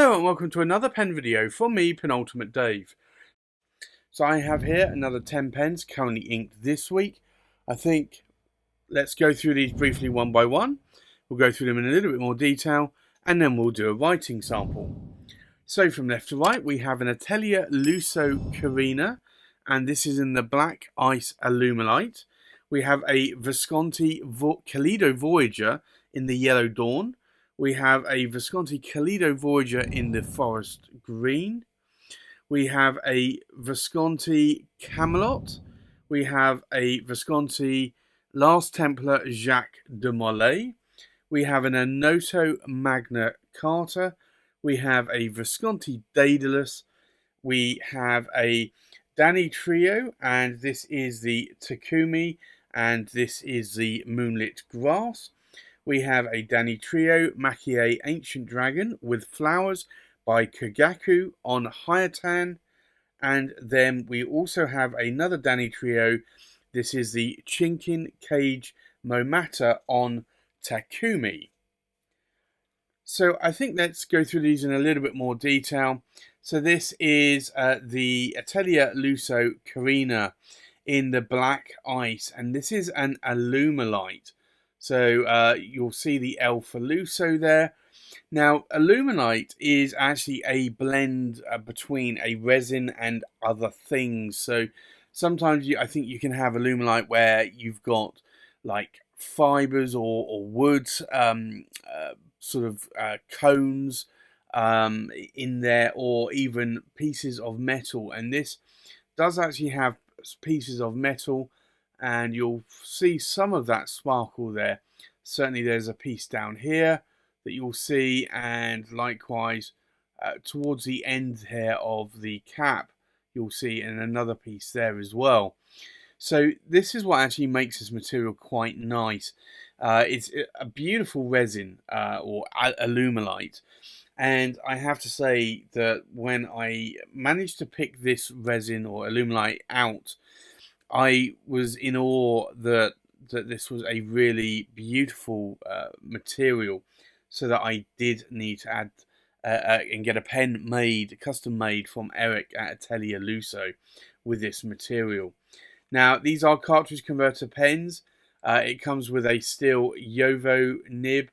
Hello and welcome to another pen video from me, Penultimate Dave. So I have here another 10 pens currently inked this week. I think let's go through these briefly one by one. We'll go through them in a little bit more detail and then we'll do a writing sample. So from left to right we have an Atelier Lusso Carina, and this is in the black ice Alumilite. We have a Visconti Kaleido Voyager in the yellow dawn. We have a Visconti Camelot Voyager in the forest green. We have a Visconti Camelot. We have a Visconti Last Templar Jacques de Molay. We have an Onoto Magna Carta. We have a Visconti Daedalus. We have a Danitrio, and this is the Takumi, and this is the Moonlit Grass. We have a Danitrio Maki-e Ancient Dragon with Flowers by Kogaku on Hyotan. And then we also have another Danitrio. This is the Chinkin Kage Momata on Takumi. So I think let's go through these in a little bit more detail. So this is the Atelier Lusso Carina in the black ice, and this is an Alumilite. So you'll see the L for Lusso there. Now, Alumilite is actually a blend between a resin and other things. So sometimes I think you can have Alumilite where you've got like fibers or wood cones in there, or even pieces of metal. And this does actually have pieces of metal, and you'll see some of that sparkle there. Certainly there's a piece down here that you'll see, and likewise towards the end here of the cap you'll see, and another piece there as well. So this is what actually makes this material quite nice. It's a beautiful resin or Alumilite, and I have to say that when I managed to pick this resin or Alumilite out, I was in awe that this was a really beautiful material, so that I did need to add and get a pen made, custom made from Eric at Atelier Lusso with this material. Now these are cartridge converter pens. It comes with a steel Yovo nib.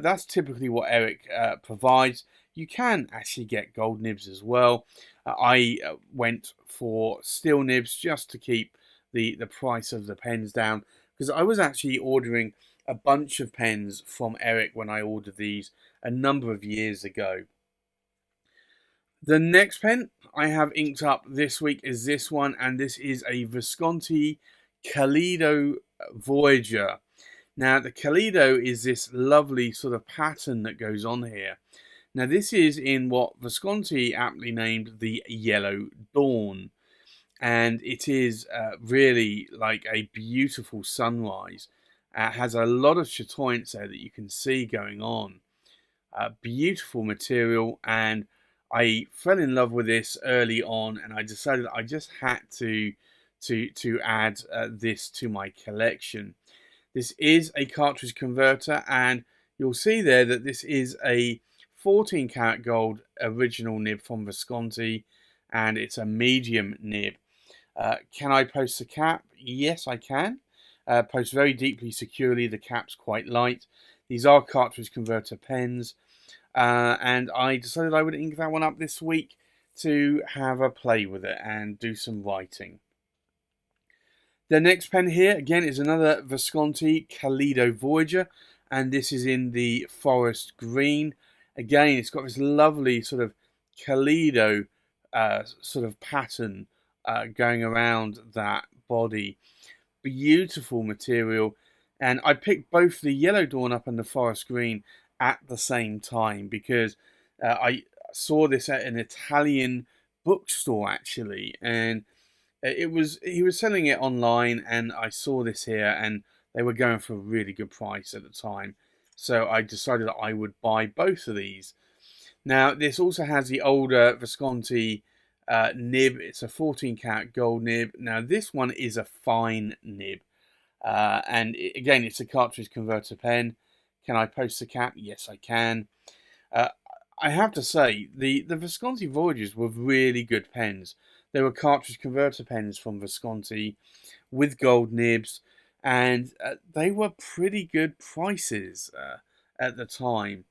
That's typically what Eric provides. You can actually get gold nibs as well. I went for steel nibs just to keep the price of the pens down, because I was actually ordering a bunch of pens from Eric when I ordered these a number of years ago. The next pen I have inked up this week is this one, and this is a Visconti Kaleido Voyager. Now the Kaleido is this lovely sort of pattern that goes on here. Now this is in what Visconti aptly named the Yellow Dawn, and it is really like a beautiful sunrise. Has a lot of chatoyance there that you can see going on. Beautiful material, and I fell in love with this early on, and I decided I just had to add this to my collection. This is a cartridge converter, and you'll see there that this is a 14 karat gold original nib from Visconti, and it's a medium nib. Can I post the cap? Yes, I can. Post very deeply securely. The cap's quite light. These are cartridge converter pens, and I decided I would ink that one up this week to have a play with it and do some writing. The next pen here again is another Visconti Camelot Voyager, and this is in the forest green. Again, it's got this lovely sort of Kaleido sort of pattern going around that body. Beautiful material, and I picked both the Yellow Dawn up and the forest green at the same time because I saw this at an Italian bookstore actually, and he was selling it online, and I saw this here, and they were going for a really good price at the time, so I decided that I would buy both of these. Now this also has the older Visconti nib. It's a 14 karat gold nib. Now this one is a fine nib, and again it's a cartridge converter pen. Can I post the cap? Yes, I can. I have to say, the Visconti Voyagers were really good pens. They were cartridge converter pens from Visconti with gold nibs, and they were pretty good prices at the time.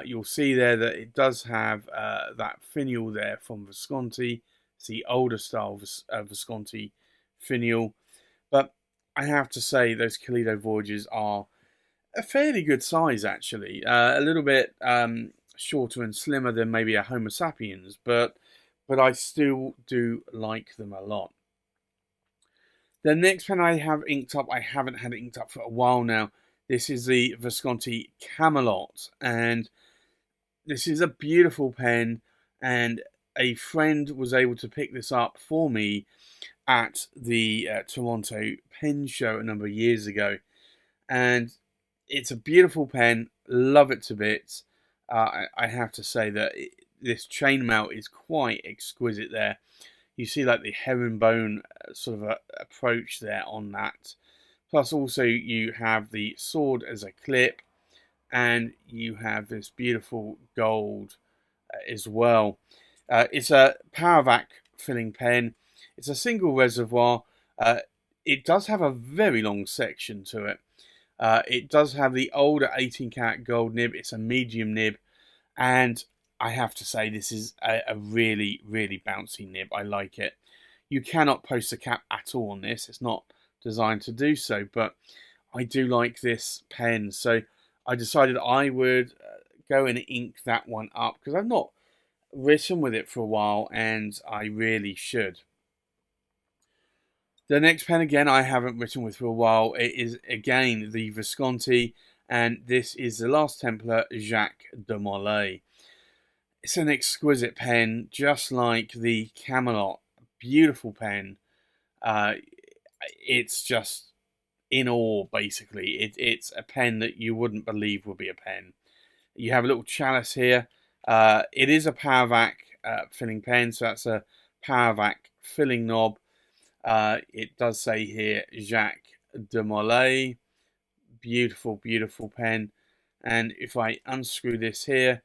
You'll see there that it does have that finial there from Visconti. It's the older style Visconti finial. But I have to say, those Kaleido Voyagers are a fairly good size, actually. A little bit shorter and slimmer than maybe a Homo sapiens, but I still do like them a lot. The next pen I have inked up, I haven't had it inked up for a while now. This is the Visconti Camelot, and this is a beautiful pen, and a friend was able to pick this up for me at the Toronto Pen Show a number of years ago. And it's a beautiful pen, love it to bits. I have to say that this chainmail is quite exquisite there. You see like the herringbone sort of approach there on that. Plus also you have the sword as a clip, and you have this beautiful gold as well. It's a Powervac filling pen. It's a single reservoir. It does have a very long section to it. It does have the older 18 karat gold nib. It's a medium nib, and I have to say this is a really, really bouncy nib. I like it. You cannot post a cap at all on this. It's not designed to do so, but I do like this pen. So I decided I would go and ink that one up because I've not written with it for a while, and I really should. The next pen, again, I haven't written with for a while. It is, again, the Visconti, and this is the Last Templar, Jacques de Molay. It's an exquisite pen, just like the Camelot. Beautiful pen. It's just in awe, basically. It's a pen that you wouldn't believe would be a pen. You have a little chalice here. It is a Powervac filling pen, so that's a Powervac filling knob. It does say here Jacques de Molay. Beautiful, beautiful pen. And if I unscrew this here,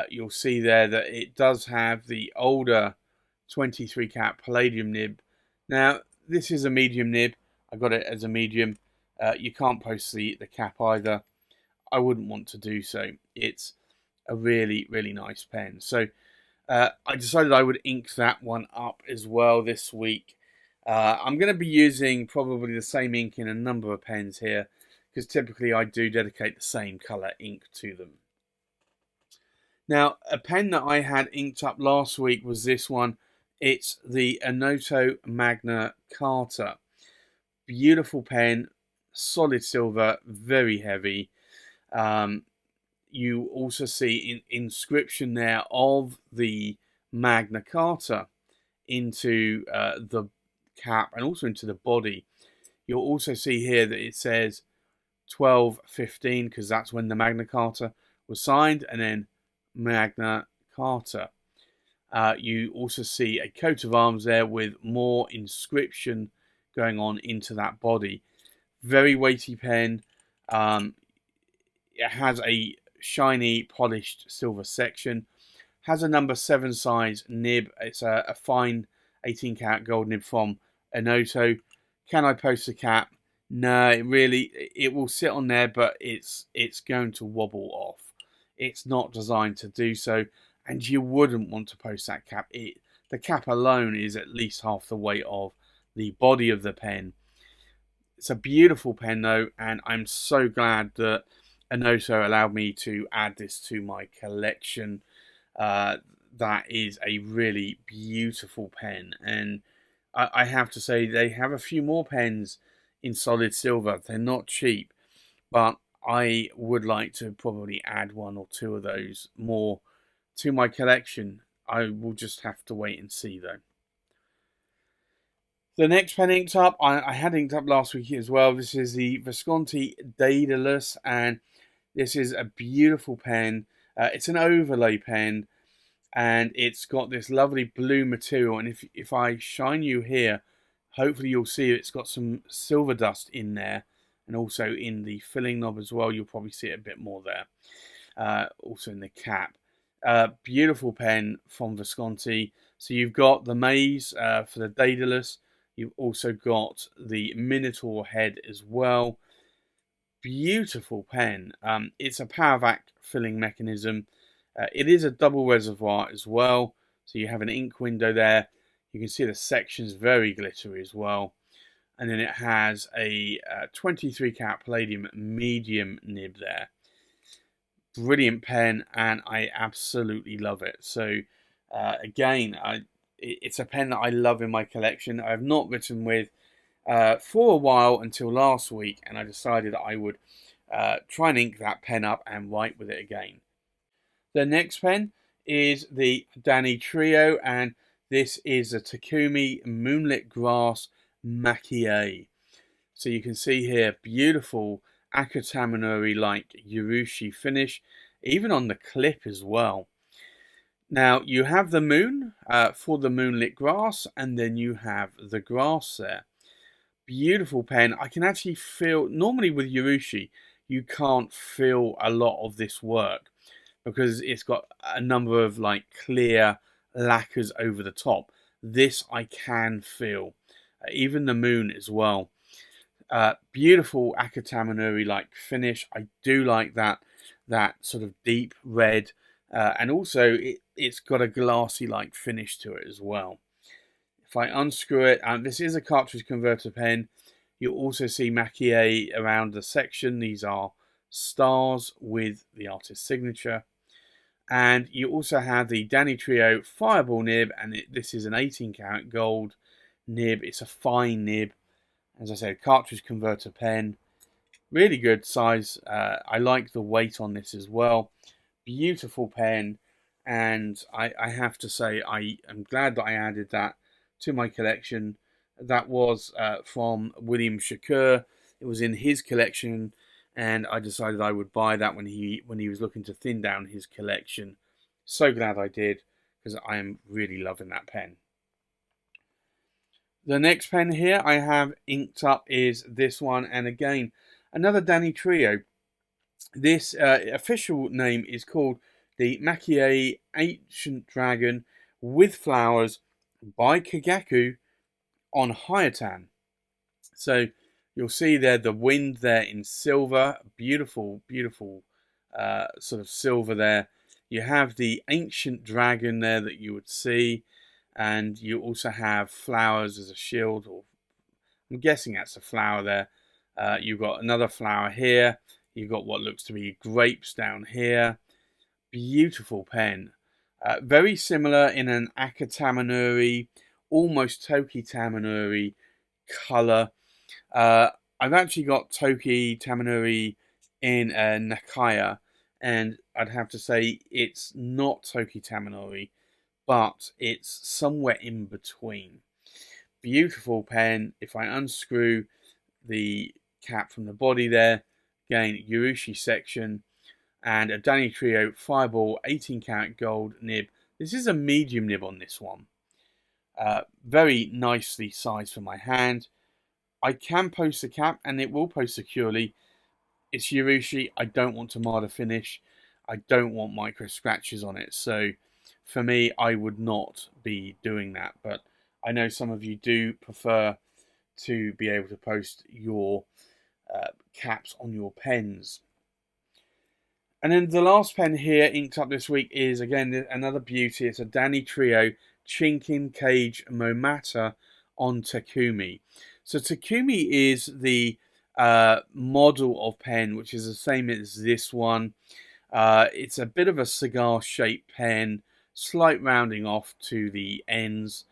you'll see there that it does have the older 23 cat palladium nib. Now, this is a medium nib. I got it as a medium. You can't post the cap either. I wouldn't want to do so. It's a really, really nice pen. So I decided I would ink that one up as well this week. I'm going to be using probably the same ink in a number of pens here, because typically I do dedicate the same colour ink to them. Now, a pen that I had inked up last week was this one. It's the Onoto Magna Carta. Beautiful pen, solid silver, very heavy. You also see an inscription there of the Magna Carta into the cap and also into the body. You'll also see here that it says 1215, because that's when the Magna Carta was signed, and then Magna Carta. You also see a coat of arms there with more inscription going on into that body. Very weighty pen. It has a shiny polished silver section. Has a number 7 size nib. It's a fine 18 karat gold nib from Onoto. Can I post the cap? No, it will sit on there, but it's going to wobble off. It's not designed to do so, and you wouldn't want to post that cap. The cap alone is at least half the weight of the body of the pen. It's a beautiful pen though, and I'm so glad that Onoto allowed me to add this to my collection. That is a really beautiful pen, and I have to say they have a few more pens in solid silver. They're not cheap, but I would like to probably add 1 or 2 of those more to my collection. I will just have to wait and see though. The next pen inked up, I had inked up last week as well. This is the Visconti Daedalus, and this is a beautiful pen. It's an overlay pen, and it's got this lovely blue material. And if I shine you here, hopefully you'll see it's got some silver dust in there, and also in the filling knob as well. You'll probably see it a bit more there. Also in the cap. Beautiful pen from Visconti. So you've got the maze for the Daedalus. You've also got the Minotaur head as well. Beautiful pen. It's a power vac filling mechanism. It is a double reservoir as well. So you have an ink window there. You can see the section's very glittery as well. And then it has a 23 carat palladium medium nib there. Brilliant pen, and I absolutely love it. So again, it's a pen that I love in my collection. I have not written with for a while until last week, and I decided that I would try and ink that pen up and write with it again. The next pen is the Danitrio, and this is a Takumi Moonlit Grass Maki-e. So you can see here, beautiful Akataminori-like Urushi finish, even on the clip as well. Now, you have the moon for the moonlit grass, and then you have the grass there. Beautiful pen. I can actually feel, normally with Urushi, you can't feel a lot of this work because it's got a number of like clear lacquers over the top. This I can feel, even the moon as well. Beautiful Akataminori like finish. I do like that sort of deep red, and also it's got a glassy like finish to it as well. If I unscrew it, this is a cartridge converter pen. You'll also see Maki-e around the section. These are stars with the artist's signature. And you also have the Danitrio Fireball nib, and this is an 18 karat gold nib. It's a fine nib. As I said, cartridge converter pen. Really good size. I like the weight on this as well. Beautiful pen. And I have to say, I am glad that I added that to my collection. That was from William Shakur. It was in his collection, and I decided I would buy that when he was looking to thin down his collection. So glad I did, because I am really loving that pen. The next pen here I have inked up is this one, and again, another Danitrio. This official name is called the Maki-e Ancient Dragon with Flowers by Kogaku on Hyotan. So you'll see there the wind there in silver. Beautiful, beautiful sort of silver there. You have the ancient dragon there that you would see. And you also have flowers as a shield, or I'm guessing that's a flower there. You've got another flower here. You've got what looks to be grapes down here. Beautiful pen. Very similar in an Akataminori, almost Toki Taminori colour. I've actually got Toki Taminori in Nakaya, and I'd have to say it's not Toki Taminori, but it's somewhere in between. Beautiful pen. If I unscrew the cap from the body there, again, Urushi section, and a Danitrio Fireball 18 karat gold nib. This is a medium nib on this one. Very nicely sized for my hand. I can post the cap, and it will post securely. It's Urushi. I don't want to mar the finish. I don't want micro scratches on it. So for me, I would not be doing that. But I know some of you do prefer to be able to post your caps on your pens. And then the last pen here inked up this week is, again, another beauty. It's a Danitrio Chinkin Kage Momata on Takumi. So Takumi is the model of pen, which is the same as this one. It's a bit of a cigar-shaped pen, slight rounding off to the ends.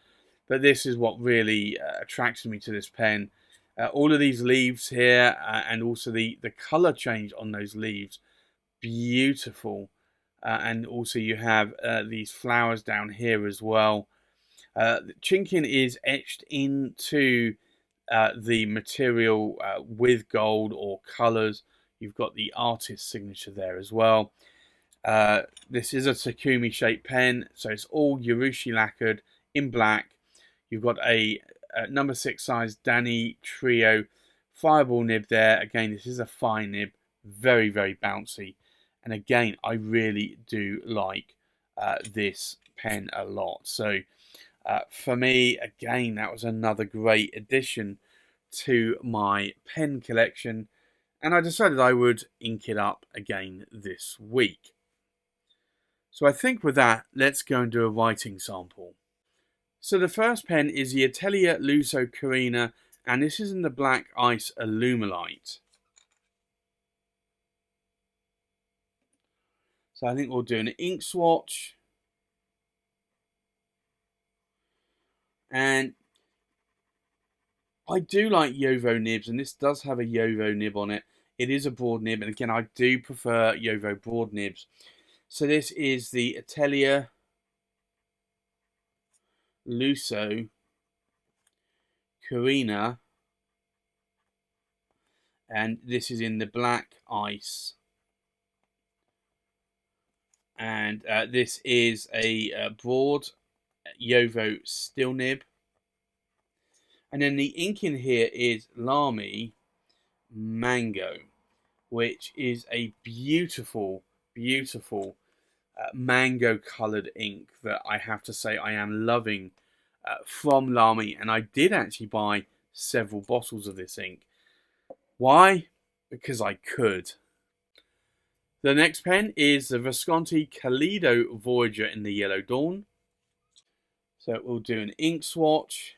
But this is what really attracted me to this pen. All of these leaves here, and also the colour change on those leaves. Beautiful. And also you have these flowers down here as well. Chinkin is etched into the material with gold or colours. You've got the artist's signature there as well. This is a Takumi shaped pen, so it's all Urushi lacquered in black. You've got a number 6 size Danitrio Fireball nib there. Again, this is a fine nib, very, very bouncy. And again, I really do like this pen a lot. So for me, again, that was another great addition to my pen collection, and I decided I would ink it up again this week. So I think with that, let's go and do a writing sample. So the first pen is the Atelier Lusso Carina, and this is in the Black Ice Alumilite. So I think we'll do an ink swatch. And I do like Yovo nibs, and this does have a Yovo nib on it. It is a broad nib, and again, I do prefer Yovo broad nibs. So this is the Atelier Lusso Carina, and this is in the Black Ice. And this is a broad Yovo steel nib. And then the ink in here is Lamy Mango, which is a beautiful, beautiful mango coloured ink that I have to say I am loving from Lamy. And I did actually buy several bottles of this ink. Why? Because I could. The next pen is the Visconti Kaleido Voyager in the Yellow Dawn. So we'll do an ink swatch.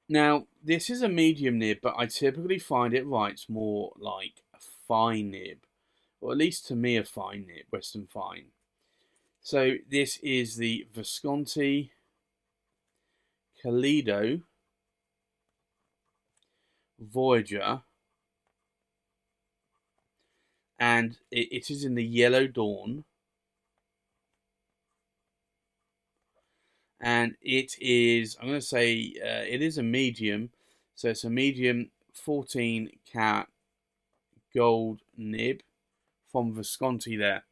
Now, this is a medium nib, but I typically find it writes more like a fine nib. Or at least to me a fine nib, Western Fine. So this is the Visconti Kaleido Voyager. And it is in the Yellow Dawn. And it is, I'm going to say, it is a medium. So it's a medium 14 cat gold nib from Visconti there.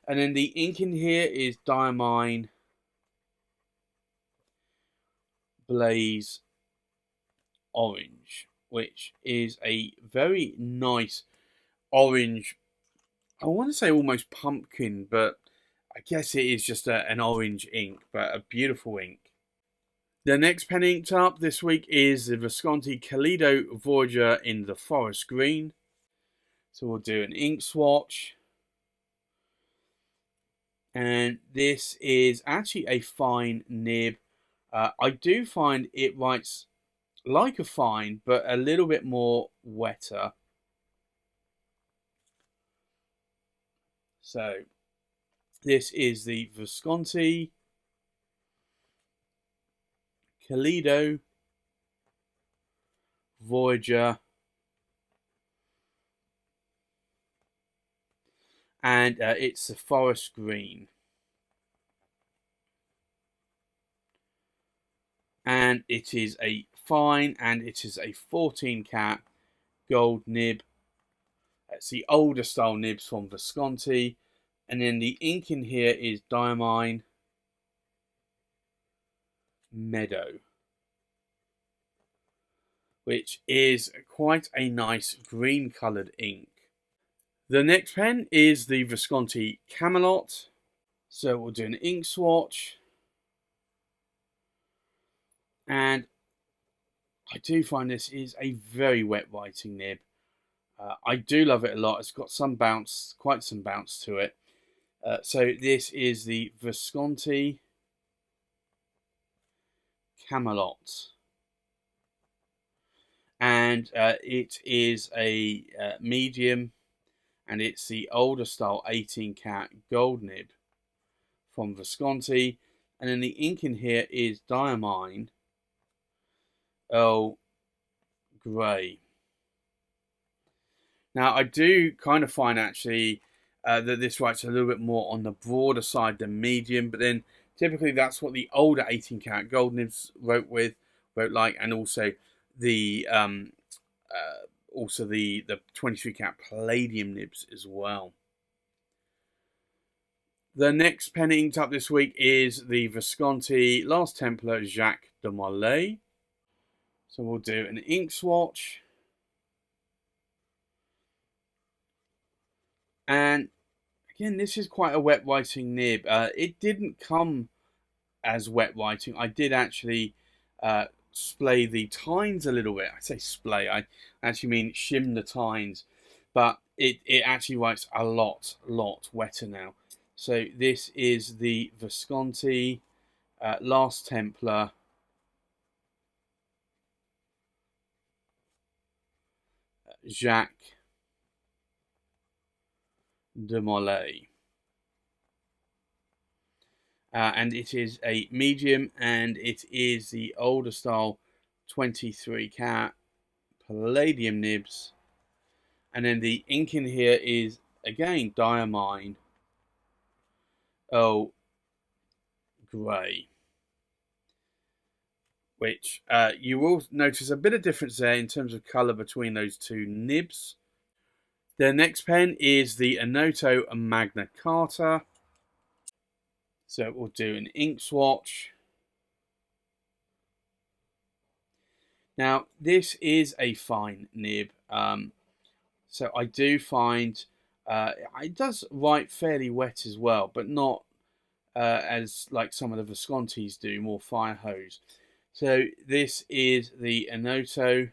And then the ink in here is Diamine Blaze Orange, which is a very nice orange. I want to say almost pumpkin, but I guess it is just an orange ink, but a beautiful ink. The next pen inked up this week is the Visconti Kaleido Voyager in the Forest Green. So we'll do an ink swatch. And this is actually a fine nib. I do find it writes like a fine, but a little bit more wetter. So this is the Visconti Kaleido Voyager, and it's the forest green, and it is a fine, and it is a 14 cat gold nib. It's the older style nibs from Visconti, and then the ink in here is Diamine Meadow, which is quite a nice green coloured ink. The next pen is the Visconti Camelot. So we'll do an ink swatch. And I do find this is a very wet writing nib. I do love it a lot. It's got some bounce, quite some bounce to it. So this is the Visconti Camelot. And it is a medium, and it's the older style 18 cat gold nib from Visconti. And then the ink in here is Diamine Earl Grey. Now, I do kind of find actually that this writes a little bit more on the broader side than medium, but then typically that's what the older 18 karat gold nibs wrote like, and also the 23 karat palladium nibs as well. The next pen inked up this week is the Visconti Last Templar Jacques de Molay. So we'll do an ink swatch. And Again, this is quite a wet writing nib. It didn't come as wet writing. I did actually splay the tines a little bit. I say splay, I actually mean shim the tines. But it actually writes a lot wetter now. So this is the Visconti Last Templar Jacques de Molay. And it is a medium, and it is the older style 23 cat palladium nibs. And then the ink in here is again diamine Earl Grey, which you will notice a bit of difference there in terms of colour between those two nibs. The next pen is the Onoto Magna Carta. So we'll do an ink swatch. Now, this is a fine nib. So I do find it does write fairly wet as well, but not as like some of the Viscontis do, more fire hose. So this is the Onoto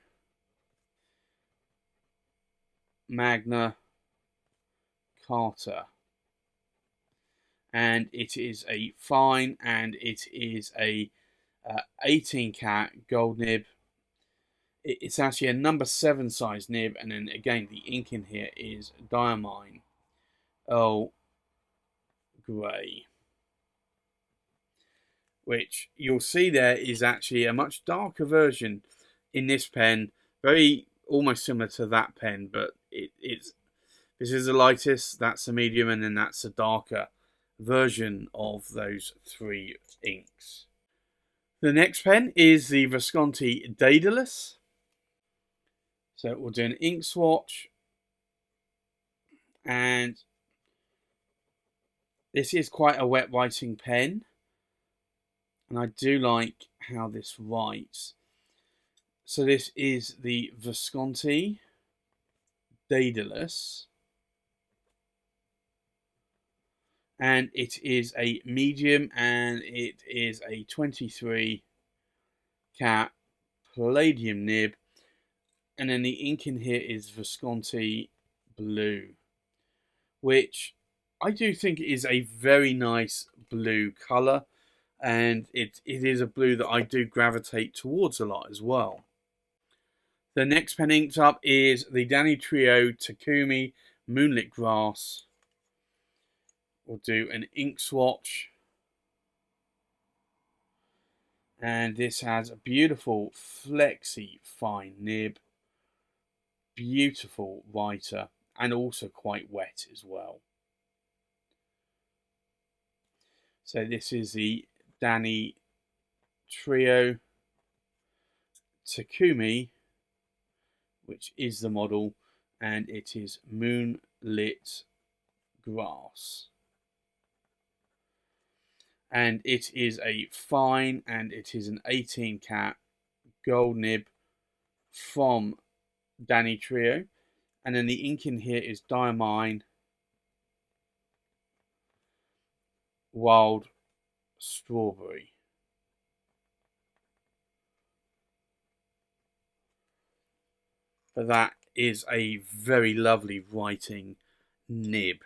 Magna Carta. And it is a fine, and it is a 18 cat gold nib. It's actually a number 7 size nib, and then again the ink in here is diamine Earl Grey, which you'll see there is actually a much darker version in this pen, very almost similar to that pen, but it's this is the lightest, that's the medium, and then that's a darker version of those 3 inks. The next pen is the Visconti Daedalus. So we'll do an ink swatch, and this is quite a wet writing pen, and I do like how this writes. So this is the Visconti Daedalus, and it is a medium, and it is a 23 cat palladium nib. And then the ink in here is Visconti Blue, which I do think is a very nice blue colour, and it is a blue that I do gravitate towards a lot as well. The next pen inked up is the Danitrio Takumi Moonlit Grass. We'll do an ink swatch. And this has a beautiful flexy fine nib. Beautiful writer, and also quite wet as well. So this is the Danitrio Takumi, which is the model, and it is Moonlit Grass. And it is a fine, and it is an 18 cat gold nib from Danitrio, and then the ink in here is diamine Wild Strawberry. But that is a very lovely writing nib.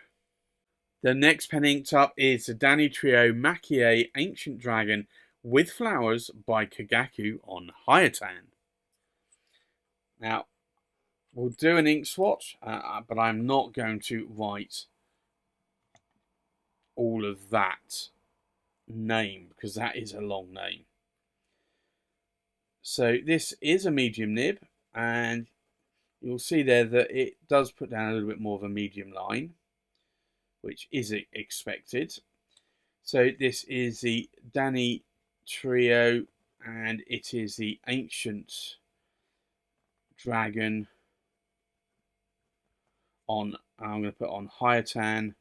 The next pen inked up is the Danitrio Maki-e Ancient Dragon with Flowers by Kogaku on Hyotan. Now, we'll do an ink swatch, but I'm not going to write all of that name because that is a long name. So this is a medium nib, and you'll see there that it does put down a little bit more of a medium line, which is expected. So this is the Danitrio, and it is the Ancient Dragon on, I'm going to put on Hyotan,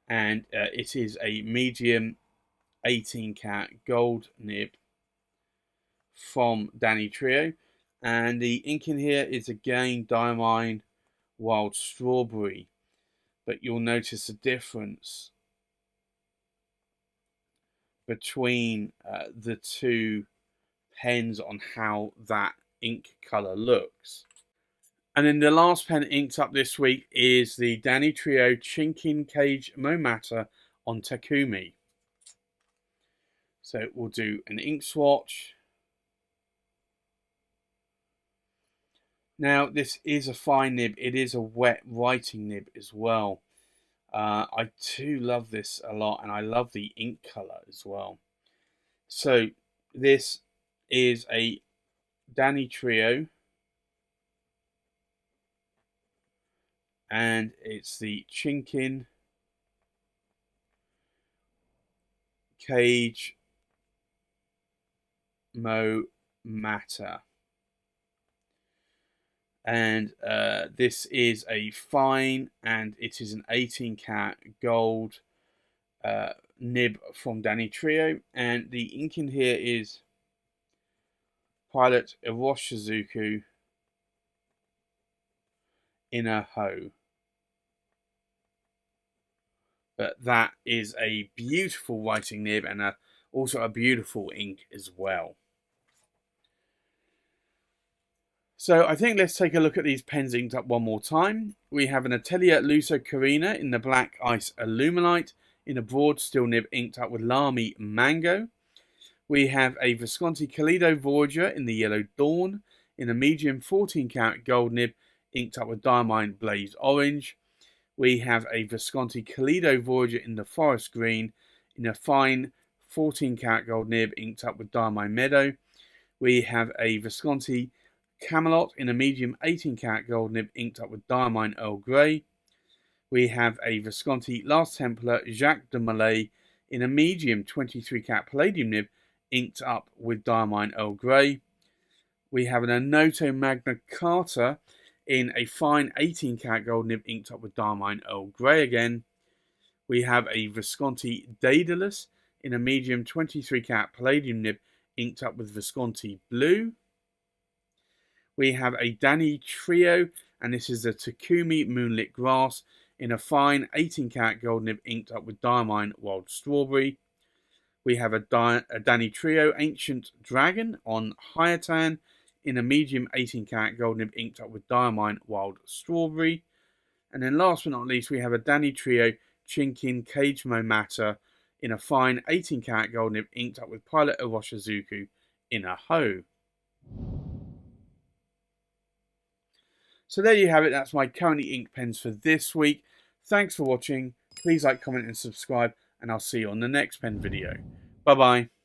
and it is a medium 18 cat gold nib from Danitrio, and the ink in here is again diamine Wild Strawberry. but you'll notice the difference between the two pens on how that ink colour looks. And then the last pen inked up this week is the Danitrio Chinkin Kage Momata on Takumi. So we'll do an ink swatch. Now this is a fine nib. It is a wet writing nib as well. I too love this a lot, and I love the ink colour as well. So this is a Danitrio, and it's the Chinkin Kage Momata. And this is a fine, and it is an 18 karat gold nib from Danitrio, and the ink in here is Pilot Iroshizuku in a hoe. But that is a beautiful writing nib, and also a beautiful ink as well. So I think let's take a look at these pens inked up one more time. We have an Atelier Lusso Carina in the black ice Alumilite, in a broad steel nib inked up with Lamy Mango. We have a Visconti Kaleido Voyager in the yellow Dawn, in a medium 14 karat gold nib inked up with Diamine Blaze Orange. We have a Visconti Kaleido Voyager in the forest green, in a fine 14 karat gold nib inked up with Diamine Meadow. We have a Visconti Camelot in a medium 18 karat gold nib inked up with Diamine Earl Grey. We have a Visconti Last Templar Jacques de Molay in a medium 23 karat palladium nib inked up with Diamine Earl Grey. We have an Onoto Magna Carta in a fine 18 karat gold nib inked up with Diamine Earl Grey again. We have a Visconti Daedalus in a medium 23 karat palladium nib inked up with Visconti Blue. We have a Danitrio, and this is a Takumi Moonlit Grass in a fine 18 karat gold nib inked up with Diamine Wild Strawberry. We have a Danitrio Ancient Dragon on Hyotan in a medium 18 karat gold nib inked up with Diamine Wild Strawberry. And then last but not least, we have a Danitrio Chinkin Kage Momata in a fine 18 karat gold nib inked up with Pilot Iroshizuku in a hoe. So there you have it. That's my currently inked pens for this week. Thanks for watching. Please like, comment and subscribe, and I'll see you on the next pen video. Bye bye.